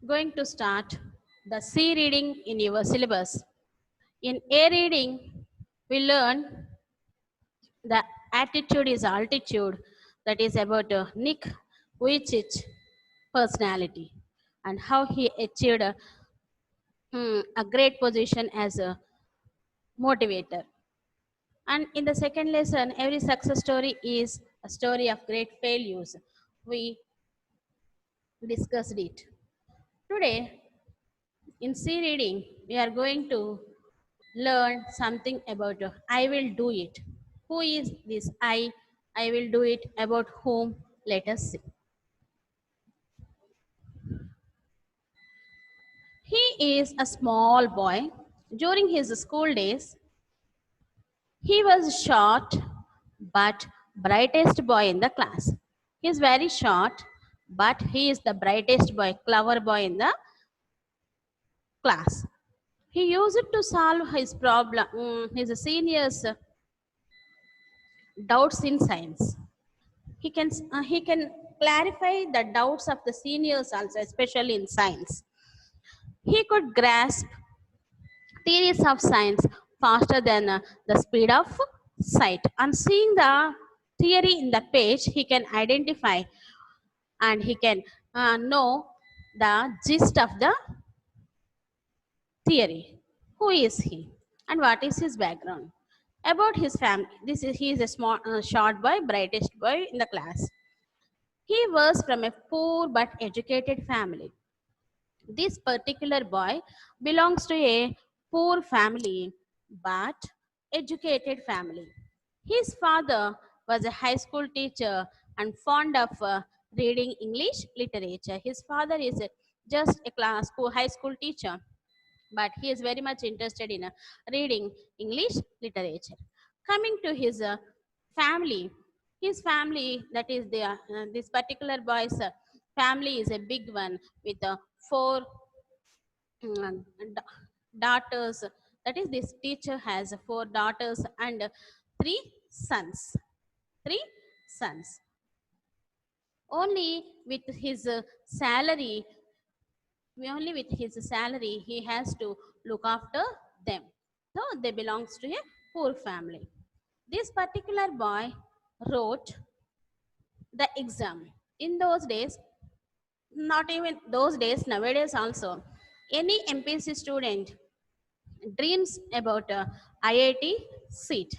going to start the C reading in your syllabus. In A reading, we learn the attitude is altitude, that is about Nick Vujicic personality and how he achieved a great position as a motivator. And in the second lesson, every success story is a story of great failures. We discussed it. Today, in C reading, we are going to learn something about I will do it. Who is this I? I will do it. About whom? Let us see. He is a small boy. During his school days, he was short but brightest boy in the class. He is very short, but he is the brightest boy, clever boy in the class. He used it to solve his problem, his seniors' doubts in science. He can clarify the doubts of the seniors also, especially in science. He could grasp theories of science faster than the speed of sight. On seeing the theory in the page, he can identify and he can know the gist of the theory. Who is he and what is his background? About his family. He is a small, short boy, brightest boy in the class. He was from a poor but educated family. This particular boy belongs to a poor family but educated family. His father was a high school teacher and fond of reading English literature. His father is just a high school teacher, but he is very much interested in reading English literature. Coming to his family, his family, that is this particular boy's family is a big one with four mm, da- daughters. That is, this teacher has four daughters and three sons. Three sons. Only with his salary, only with his salary, he has to look after them. So they belongs to a poor family. This particular boy wrote the exam. In those days, not even those days, nowadays also, any MPC student dreams about a IIT seat.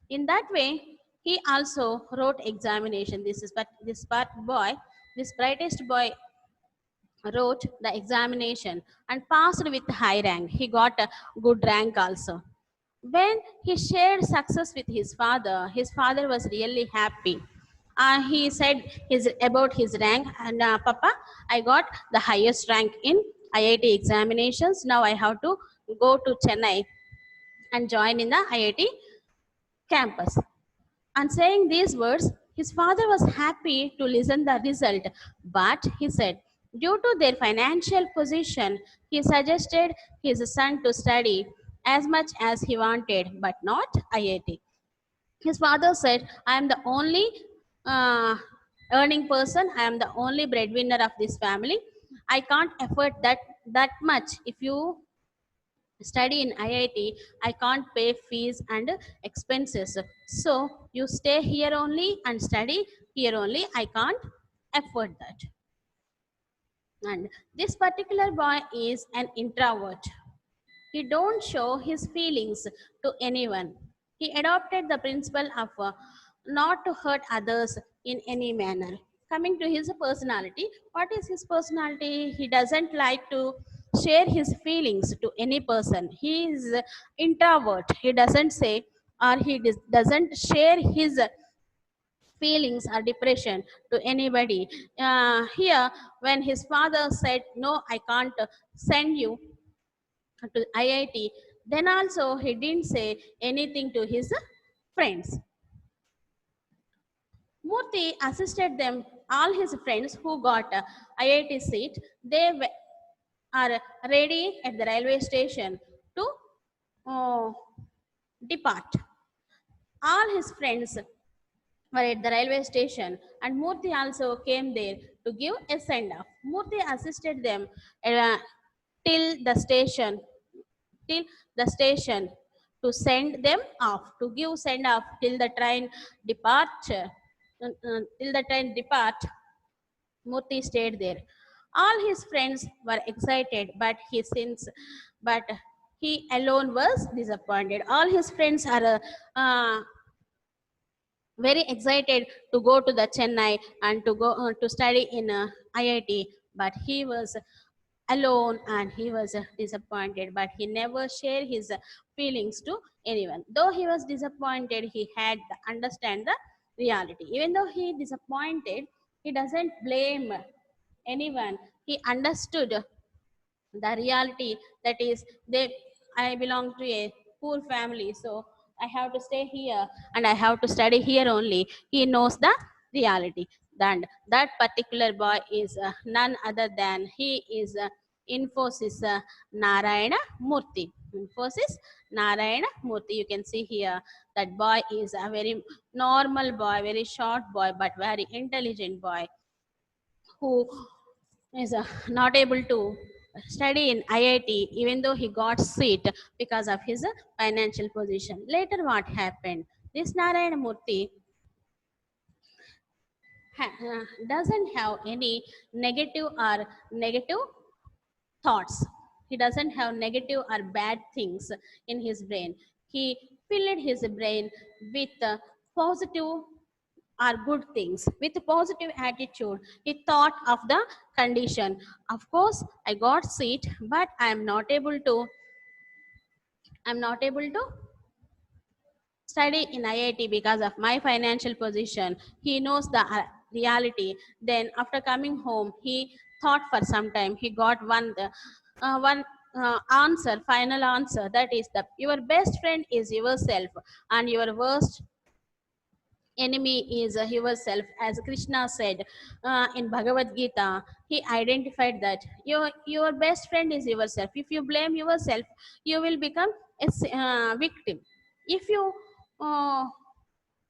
In that way, he also wrote examination. This part boy, this brightest boy wrote the examination and passed with high rank. He got a good rank also. When he shared success with his father was really happy. He said about his rank, and Papa, I got the highest rank in IIT examinations. Now I have to go to Chennai and join in the IIT campus. On saying these words, his father was happy to listen the result, but he said, due to their financial position, he suggested his son to study as much as he wanted, but not IIT. His father said, I am the only uh, earning person, I am the only breadwinner of this family. I can't afford that much. If you study in IIT, I can't pay fees and expenses. So you stay here only and study here only. I can't afford that. And this particular boy is an introvert. He don't show his feelings to anyone. He adopted the principle of not to hurt others in any manner. Coming to his personality, what is his personality? He doesn't like to share his feelings to any person. He is introvert. He doesn't say or doesn't share his feelings or depression to anybody. Here, when his father said, no, I can't send you to IIT, then also he didn't say anything to his friends. Murthy assisted them, all his friends who got a IIT seat, are ready at the railway station to uh, depart. All his friends were at the railway station, and Murthy also came there to give a send off. Murthy assisted them uh, till the station, till the station to send them off, to give send off till the train departure. Till the train depart, Murthy stayed there. All his friends were excited, but he alone was disappointed. All his friends are very excited to go to the Chennai and to go to study in IIT, but he was alone and he was disappointed. But he never shared his feelings to anyone. Though he was disappointed, he had to understand the reality. Even though he disappointed, he doesn't blame anyone. He understood the reality, that is, they I belong to a poor family, so I have to stay here and I have to study here only. He knows the reality. Then that particular boy is none other than he is Infosys Narayana Murthy. Infosys Narayana Murthy, you can see here that boy is a very normal boy, very short boy, but very intelligent boy, who is not able to study in IIT even though he got seat because of his financial position. Later, what happened? This Narayana Murthy doesn't have any negative thoughts. He doesn't have negative or bad things in his brain. He filled his brain with positive are good things. With a positive attitude, he thought of the condition. Of course, I got seat, but I'm not able to study in IIT because of my financial position. He knows the reality. Then after coming home, he thought for some time. He got one answer, final answer. That is, the your best friend is yourself, and your worst enemy is yourself. As Krishna said in Bhagavad Gita, he identified that your best friend is yourself. If you blame yourself, you will become a victim. If you uh,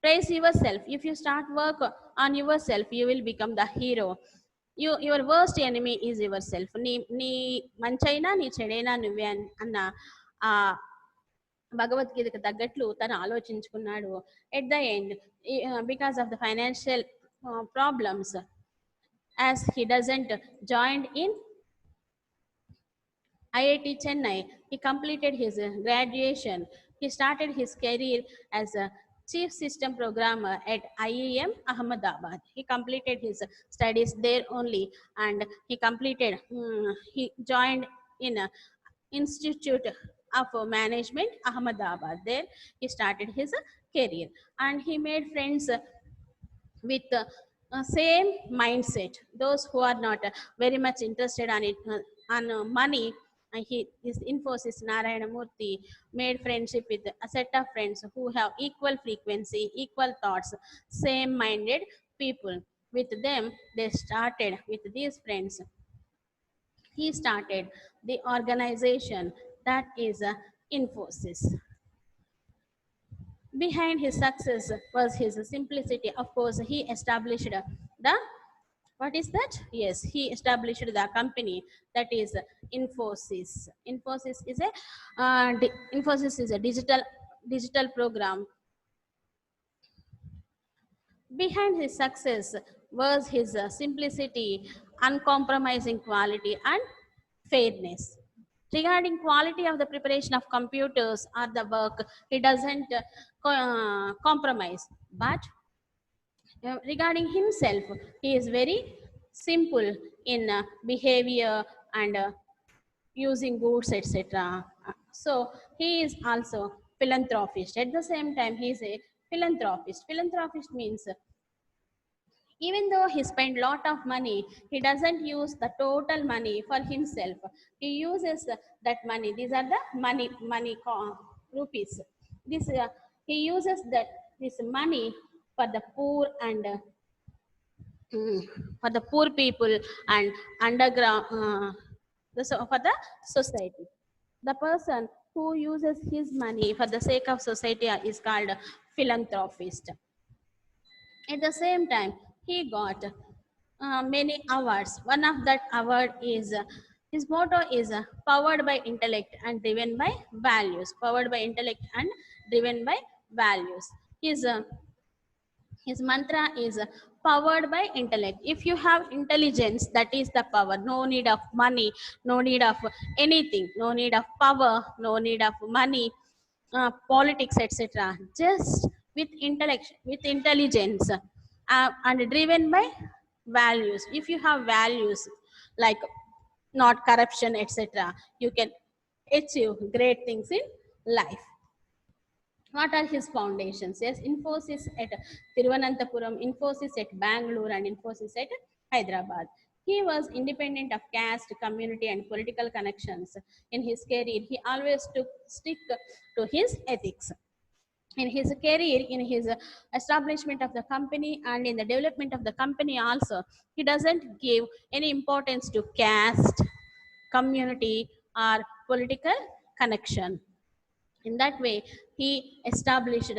praise yourself, if you start work on yourself, you will become the hero. Your worst enemy is yourself. నీ మంచైనా నీ చెడైనా నువ్వే అన్న ఆ భగవద్గీతకు తగ్గట్లు తను ఆలోచించుకున్నాడు. At the end, because of the financial problems, as he doesn't joined in IIT Chennai, he completed his graduation. He started his career as a chief system programmer at IEM Ahmedabad. He completed his studies there only, and he joined in a Institute of Management Ahmedabad. There he started his career, and he made friends with same mindset, those who are not very much interested on it, on money. And he this Infosys Narayana Murthy made friendship with a set of friends who have equal frequency, equal thoughts, same minded people. With them, they started, with these friends, he started the organization that is Infosys. Behind his success was his simplicity. Of course, he established the, what is that? Yes, he established the company that is Infosys. Infosys is a digital program. Behind his success was his simplicity, uncompromising quality, and fairness. Regarding quality of the preparation of computers or the work, he doesn't compromise. But regarding himself, he is very simple in behavior and using goods, etc. So he is also philanthropist. At the same time, he is a philanthropist. Philanthropist means even though he spent lot of money, he doesn't use the total money for himself. He uses that money. These are the rupees. This he uses this money for the poor and for the poor people and underground, for the society. The person who uses his money for the sake of society is called philanthropist. At the same time, he got many awards. One of that award is his motto is powered by intellect and driven by values. Powered by intellect and driven by values. His uh, his mantra is powered by intellect. If you have intelligence, that is the power. No need of money, no need of anything, no need of power, no need of money, politics, etc. Just with intellect, with intelligence, and driven by values. If you have values like not corruption, etc., you can achieve great things in life. What are his foundations? Yes, Infosys at Tiruvananthapuram, Infosys at Bangalore, and Infosys at Hyderabad. He was independent of caste, community, and political connections. In his career, he always took stick to his ethics. In his career, in his establishment of the company, and in the development of the company also, he doesn't give any importance to caste, community, or political connection. In that way, he established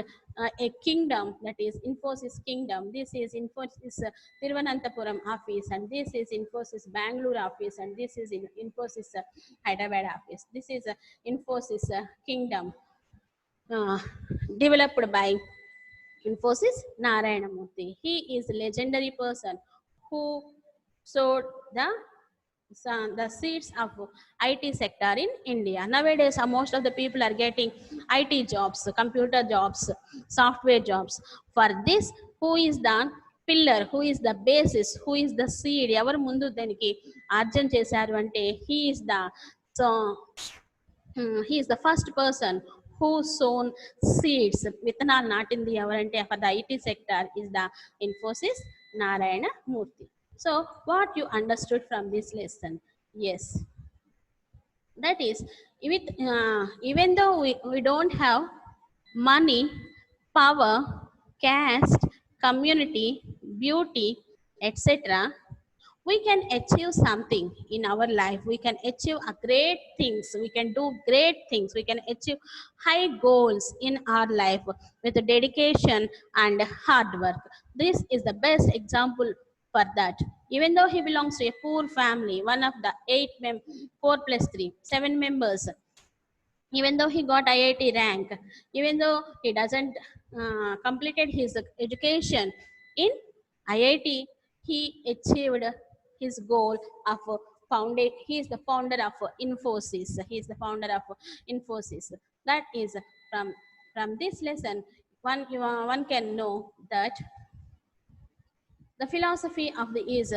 a kingdom, that is Infosys Kingdom. This is Infosys Thiruvananthapuram office, and this is Infosys Bangalore office, and this is Infosys Hyderabad office. This is Infosys Kingdom, uh, developed by Infosys Narayana Murthy. He is a legendary person who sowed the seeds of IT sector in India. Nowadays, most of the people are getting IT jobs, computer jobs, software jobs. For this, who is the pillar, who is the basis, who is the seed, ఎవరు ముందు దానికి ఆర్జన చేశారు అంటే he is the so he is the first person who sown seeds. విత్తనాలు నాటింది ఎవరంటే for the IT sector is the Infosys Narayana Murthy. So what you understood from this lesson? Yes, that is, with, even though we don't have money, power, caste, community, beauty, etc., we can achieve something in our life. We can achieve a great things, we can do great things, we can achieve high goals in our life with dedication and hard work. This is the best example for that. Even though he belongs to a poor family, one of the 4 plus 3 7 members, even though he got IIT rank, even though he doesn't completed his education in IIT, he achieved his goal of founded. He is the founder of Infosys. He is the founder of Infosys. That is from this lesson, one can know that the philosophy of the is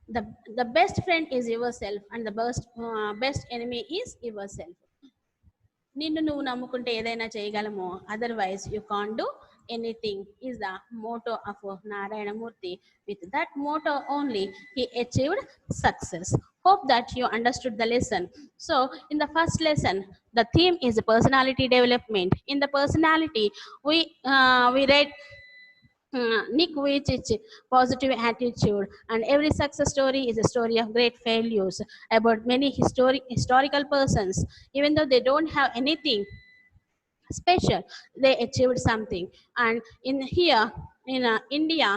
the best friend is yourself, and the best enemy is yourself. నిన్ను నువ్వు నమ్ముకుంటే ఏదైనా చేయగలము, otherwise you can't do anything is the motto of Narayana Murthy. With that motto only, he achieved success. Hope that you understood the lesson. So in the first lesson, the theme is personality development. In the personality, we read Nick Vujicic, positive attitude, and every success story is a story of great failures about many historical persons. Even though they don't have anything special, they achieved something. And in here, in India,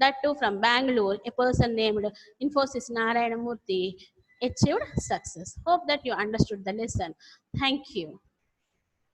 that too from Bangalore, a person named Infosys Narayana Murthy achieved success. Hope that you understood the lesson. Thank you.